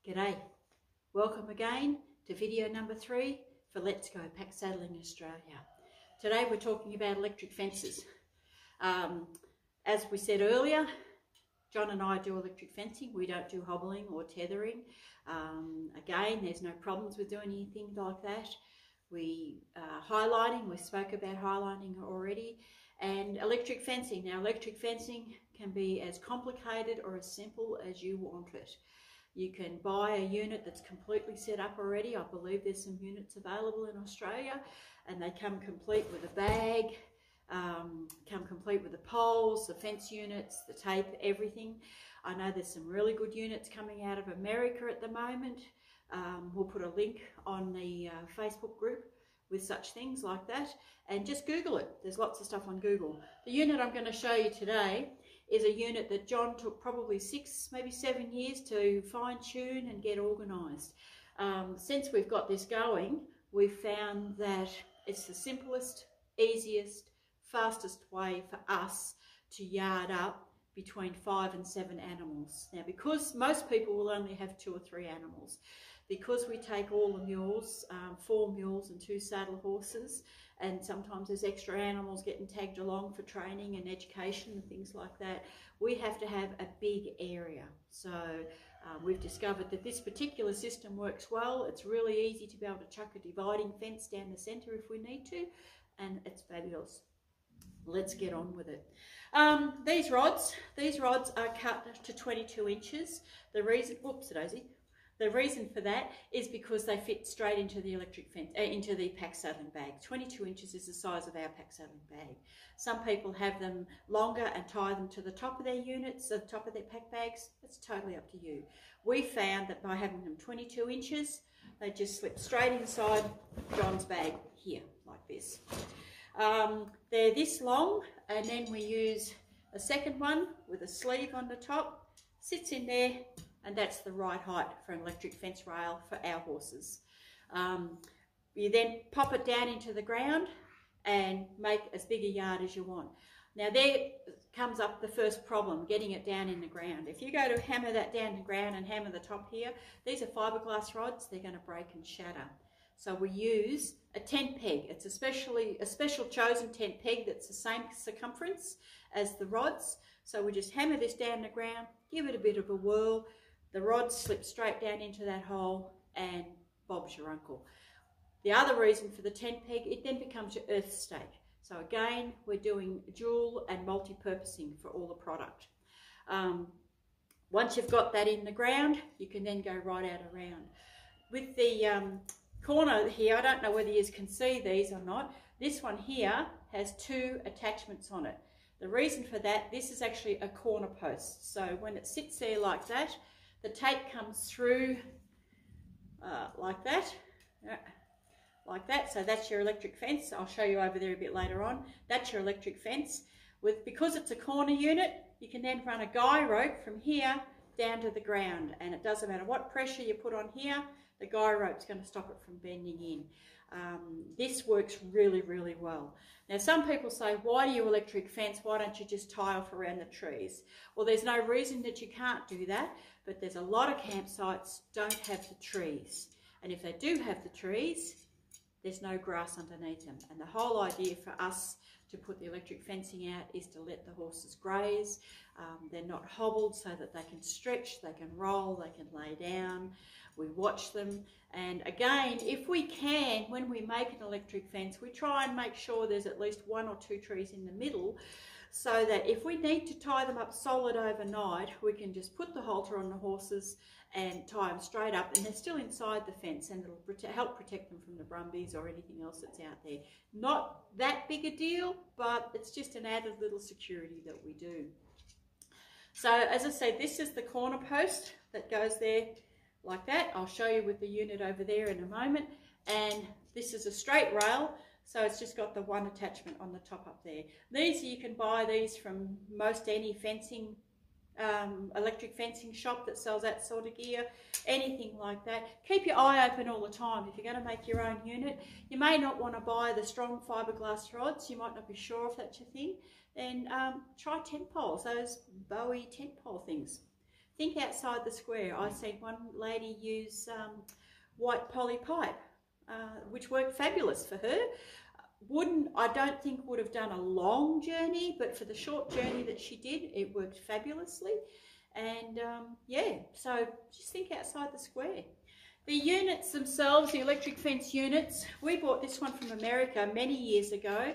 G'day, welcome again to video number 3 for Let's Go Pack Saddling Australia. Today we're talking about electric fences. As we said earlier, John and I do electric fencing. We don't do hobbling or tethering. Again, there's no problems with doing anything like that. Highlighting, we spoke about highlighting already, and electric fencing. Now, electric fencing can be as complicated or as simple as you want it. You can buy a unit that's completely set up already. I believe there's some units available in Australia, and they come complete with a bag, come complete with the poles, the fence units, the tape, everything. I know there's some really good units coming out of America at the moment. We'll put a link on the Facebook group with such things like that, and just Google it. There's lots of stuff on Google. The unit I'm going to show you today is a unit that John took probably 6, maybe 7 years to fine-tune and get organised. Since we've got this going, we've found that it's the simplest, easiest, fastest way for us to yard up between 5 and 7 animals. Now, because most people will only have 2 or 3 animals, because we take all the mules, 4 mules and 2 saddle horses, and sometimes there's extra animals getting tagged along for training and education and things like that, we have to have a big area. So we've discovered that this particular system works well. It's really easy to be able to chuck a dividing fence down the centre if we need to, and it's fabulous. Let's get on with it. These rods are cut to 22 inches. The reason, the reason for that is because they fit straight into the electric fence, into the pack saddling bag. 22 inches is the size of our pack saddling bag. Some people have them longer and tie them to the top of their units, the top of their pack bags. It's totally up to you. We found that by having them 22 inches, they just slip straight inside John's bag here, like this. They're this long, and then we use a second one with a sleeve on the top, sits in there, and that's the right height for an electric fence rail for our horses. You then pop it down into the ground and make as big a yard as you want. Now there comes up the first problem, getting it down in the ground. If you go to hammer that down the ground and hammer the top here, these are fiberglass rods, they're going to break and shatter. So we use a tent peg. It's a special chosen tent peg that's the same circumference as the rods. So we just hammer this down the ground, give it a bit of a whirl. The rods slip straight down into that hole, and Bob's your uncle. The other reason for the tent peg, it then becomes your earth stake. So again, we're doing dual and multi-purposing for all the product. Once you've got that in the ground, you can then go right out around. With the corner here, I don't know whether you can see these or not, this one here has 2 attachments on it. The reason for that, this is actually a corner post. So when it sits there like that, the tape comes through like that. So that's your electric fence. I'll show you over there a bit later on. That's your electric fence. Because it's a corner unit, you can then run a guy rope from here down to the ground, and it doesn't matter what pressure you put on here, the guy rope's going to stop it from bending in. This works really, really well. Now, some people say, why do you electric fence? Why don't you just tie off around the trees? Well, there's no reason that you can't do that, but there's a lot of campsites don't have the trees. And if they do have the trees, there's no grass underneath them. And the whole idea for us to put the electric fencing out is to let the horses graze. They're not hobbled, so that they can stretch, they can roll, they can lay down. We watch them, and again, if we can, when we make an electric fence, we try and make sure there's at least 1 or 2 trees in the middle, so that if we need to tie them up solid overnight, we can just put the halter on the horses and tie them straight up, and they're still inside the fence, and it'll help protect them from the brumbies or anything else that's out there. Not that big a deal, but it's just an added little security that we do. So as I said, this is the corner post that goes there like that. I'll show you with the unit over there in a moment. And this is a straight rail, so it's just got the 1 attachment on the top up there. These, you can buy these from most any fencing, electric fencing shop that sells that sort of gear, anything like that. Keep your eye open all the time. If you're going to make your own unit, you may not want to buy the strong fiberglass rods. You might not be sure if that's your thing. Then try tent poles, those Bowie tent pole things. think outside the square. I seen one lady use white poly pipe, which worked fabulous for her. I don't think would have done a long journey, but for the short journey that she did, it worked fabulously. And yeah, so just think outside the square. The units themselves, the electric fence units, we bought this one from America many years ago.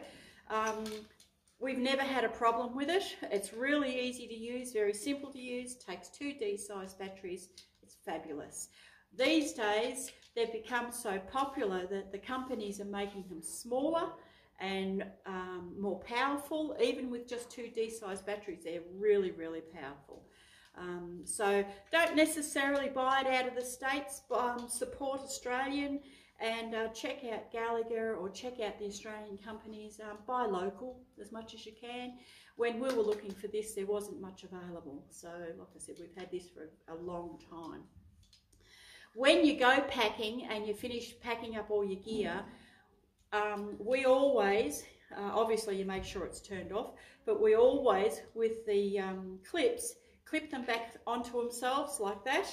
We've never had a problem with it. It's really easy to use, very simple to use, takes 2 D-sized batteries. It's fabulous. These days, they've become so popular that the companies are making them smaller and more powerful. Even with just 2 D-sized batteries, they're really, really powerful. So don't necessarily buy it out of the States, support Australian, and check out Gallagher or check out the Australian companies. Buy local as much as you can. When we were looking for this, there wasn't much available. So like I said, we've had this for a long time. When you go packing and you finish packing up all your gear, we always, obviously you make sure it's turned off, but we always, with the clips, clip them back onto themselves like that,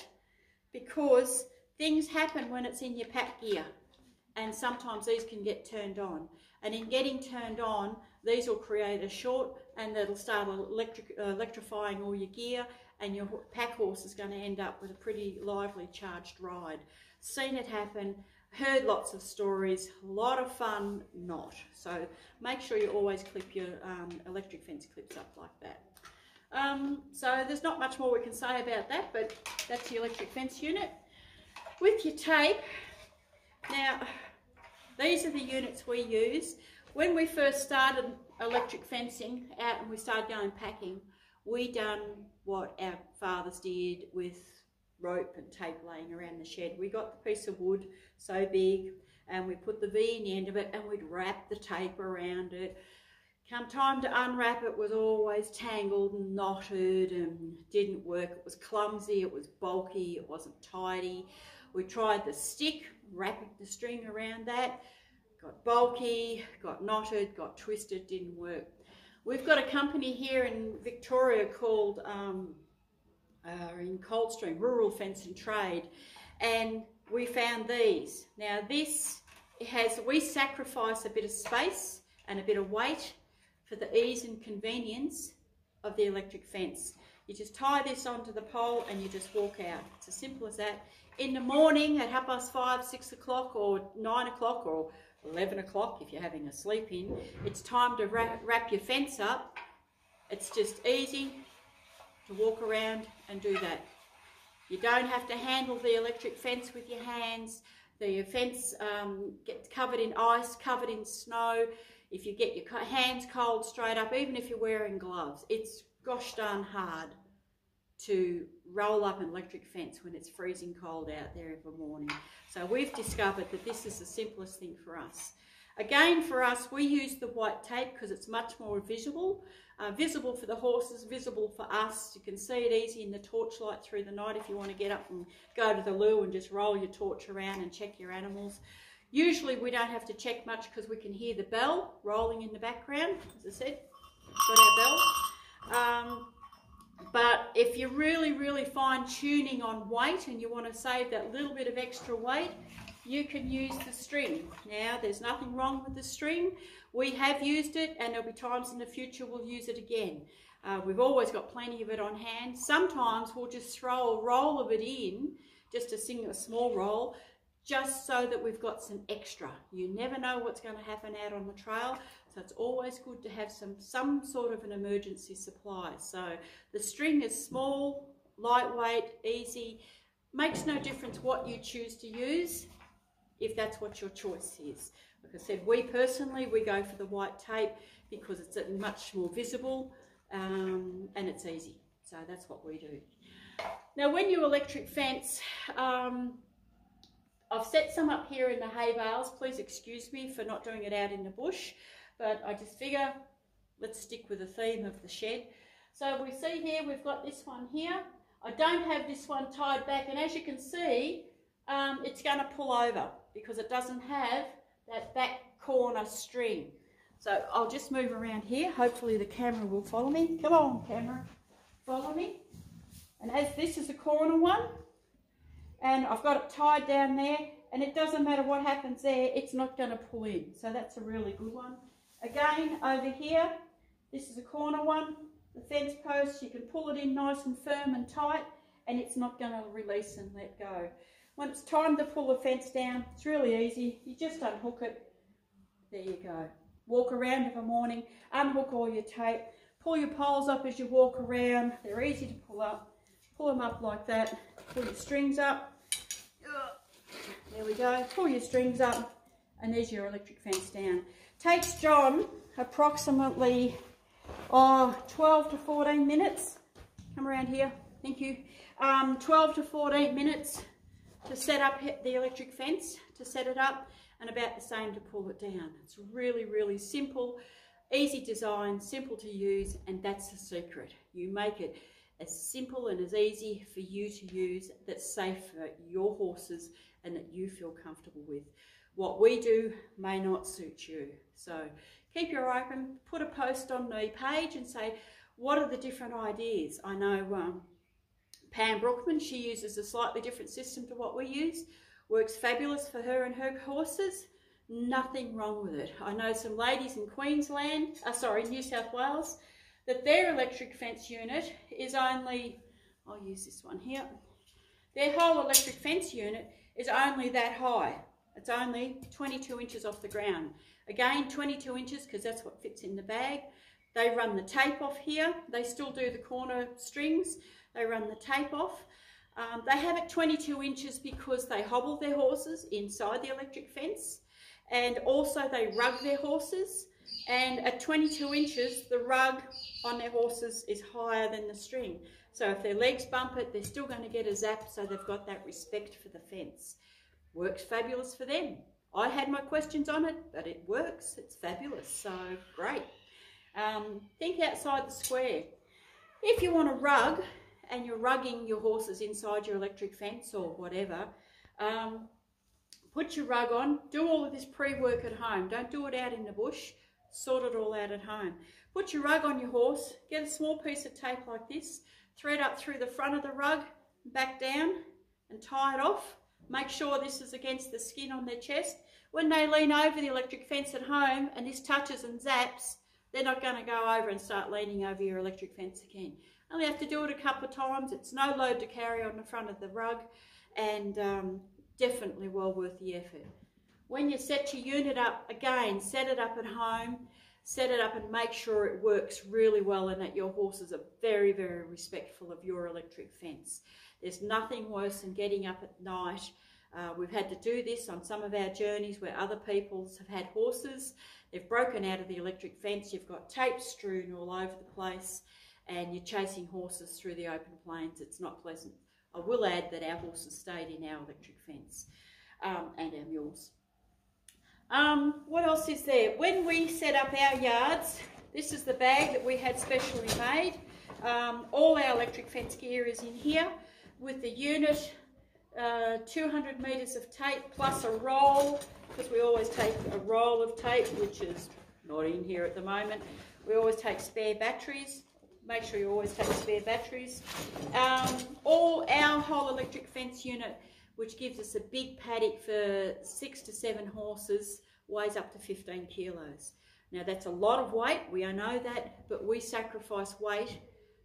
because things happen when it's in your pack gear, and sometimes these can get turned on. And in getting turned on, these will create a short, and that'll start electrifying all your gear, and your pack horse is going to end up with a pretty lively charged ride. Seen it happen, heard lots of stories, a lot of fun, not. So make sure you always clip your electric fence clips up like that. So there's not much more we can say about that, but that's the electric fence unit. With your tape, now these are the units we use. When we first started electric fencing out and we started going packing, we done what our fathers did with rope and tape laying around the shed. We got the piece of wood so big and we put the V in the end of it and we'd wrap the tape around it. Come time to unwrap, it was always tangled and knotted and didn't work. It was clumsy, it was bulky, it wasn't tidy. We tried the stick, wrapping the string around that. Got bulky, got knotted, got twisted, didn't work. We've got a company here in Victoria called, in Coldstream, Rural Fence and Trade, and we found these. Now this we sacrifice a bit of space and a bit of weight for the ease and convenience of the electric fence. You just tie this onto the pole and you just walk out. It's as simple as that. In the morning at 5:30, 6 o'clock or 9 o'clock or 11 o'clock if you're having a sleep in, it's time to wrap your fence up. It's just easy to walk around and do that. You don't have to handle the electric fence with your hands. The fence gets covered in ice, covered in snow. If you get your hands cold straight up, even if you're wearing gloves, it's gosh darn hard to roll up an electric fence when it's freezing cold out there every morning. So we've discovered that this is the simplest thing for us. Again, for us, we use the white tape because it's much more visible. Visible for the horses, visible for us. You can see it easy in the torchlight through the night if you want to get up and go to the loo and just roll your torch around and check your animals. Usually we don't have to check much because we can hear the bell rolling in the background. As I said, got our bell. But if you're really fine tuning on weight and you want to save that little bit of extra weight, you can use the string. Now, there's nothing wrong with the string. We have used it and there'll be times in the future we'll use it again. We've always got plenty of it on hand. Sometimes we'll just throw a roll of it in, just a small roll, just so that we've got some extra. You never know what's going to happen out on the trail, so it's always good to have some sort of an emergency supply. So the string is small, lightweight, easy. Makes no difference what you choose to use if that's what your choice is. Like I said, we personally go for the white tape because it's much more visible and it's easy. So that's what we do. Now when you electric fence, I've set some up here in the hay bales. Please excuse me for not doing it out in the bush, but I just figure let's stick with the theme of the shed. So we see here we've got this one here. I don't have this one tied back, and as you can see, it's going to pull over because it doesn't have that back corner string. So I'll just move around here. Hopefully the camera will follow me. Come on, camera, follow me. And as this is a corner one, and I've got it tied down there, and it doesn't matter what happens there, it's not going to pull in. So that's a really good one. Again, over here, this is a corner one. The fence post, you can pull it in nice and firm and tight, and it's not going to release and let go. When it's time to pull the fence down, it's really easy. You just unhook it. There you go. Walk around in the morning, unhook all your tape, pull your poles up as you walk around. They're easy to pull up. Pull them up like that. Pull your strings up. There we go. Pull your strings up, and there's your electric fence down. Takes John approximately 12 to 14 minutes. Come around here. Thank you. 12 to 14 minutes to set up the electric fence, to set it up, and about the same to pull it down. It's really, really simple, easy design, simple to use, and that's the secret. You make it as simple and as easy for you to use that's safe for your horses and that you feel comfortable with. What we do may not suit you. So keep your eye open, put a post on the page and say, what are the different ideas? I know Pam Brookman, she uses a slightly different system to what we use. Works fabulous for her and her horses. Nothing wrong with it. I know some ladies in Queensland, New South Wales, that their electric fence unit is only, I'll use this one here, their whole electric fence unit is only that high. It's only 22 inches off the ground. Again, 22 inches because that's what fits in the bag. They run the tape off here. They still do the corner strings. They run the tape off. They have it 22 inches because they hobble their horses inside the electric fence, and also they rug their horses, and at 22 inches the rug on their horses is higher than the string. So if their legs bump it, they're still going to get a zap, so they've got that respect for the fence. Works fabulous for them. I had my questions on it, but it works. It's fabulous, so great. Think outside the square. If you want to rug, and you're rugging your horses inside your electric fence or whatever, put your rug on, do all of this pre-work at home. Don't do it out in the bush, sort it all out at home. Put your rug on your horse, get a small piece of tape like this, thread up through the front of the rug, back down and tie it off. Make sure this is against the skin on their chest. When they lean over the electric fence at home and this touches and zaps, they're not going to go over and start leaning over your electric fence again. Only have to do it a couple of times. It's no load to carry on the front of the rug, and definitely well worth the effort. When you set your unit up, again, set it up at home, set it up and make sure it works really well and that your horses are very, very respectful of your electric fence. There's nothing worse than getting up at night. We've had to do this on some of our journeys where other peoples have had horses. They've broken out of the electric fence. You've got tape strewn all over the place, and you're chasing horses through the open plains. It's not pleasant. I will add that our horses stayed in our electric fence, and our mules. What else is there? When we set up our yards, this is the bag that we had specially made. All our electric fence gear is in here with the unit, 200 metres of tape plus a roll, because we always take a roll of tape, which is not in here at the moment. We always take spare batteries. Make sure you always take spare batteries. Our whole electric fence unit, which gives us a big paddock for 6 to 7 horses, weighs up to 15 kilos. Now that's a lot of weight, we know that, but we sacrifice weight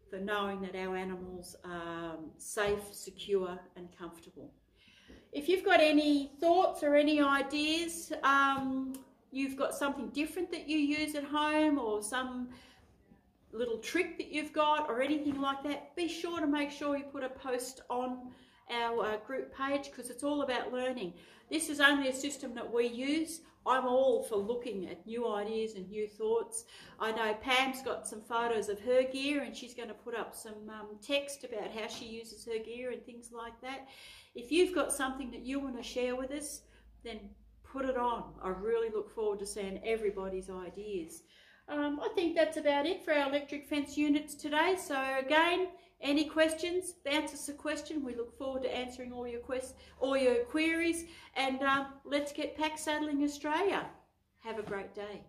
for knowing that our animals are safe, secure and comfortable. If you've got any thoughts or any ideas, you've got something different that you use at home, or some little trick that you've got or anything like that, be sure to make sure you put a post on our group page, because it's all about learning. This is only a system that we use. I'm all for looking at new ideas and new thoughts. I know Pam's got some photos of her gear, and she's going to put up some text about how she uses her gear and things like that. If you've got something that you want to share with us, then put it on. I really look forward to seeing everybody's ideas. I think that's about it for our electric fence units today. So again, any questions, bounce us a question. We look forward to answering all your queries, and let's get pack saddling Australia. Have a great day.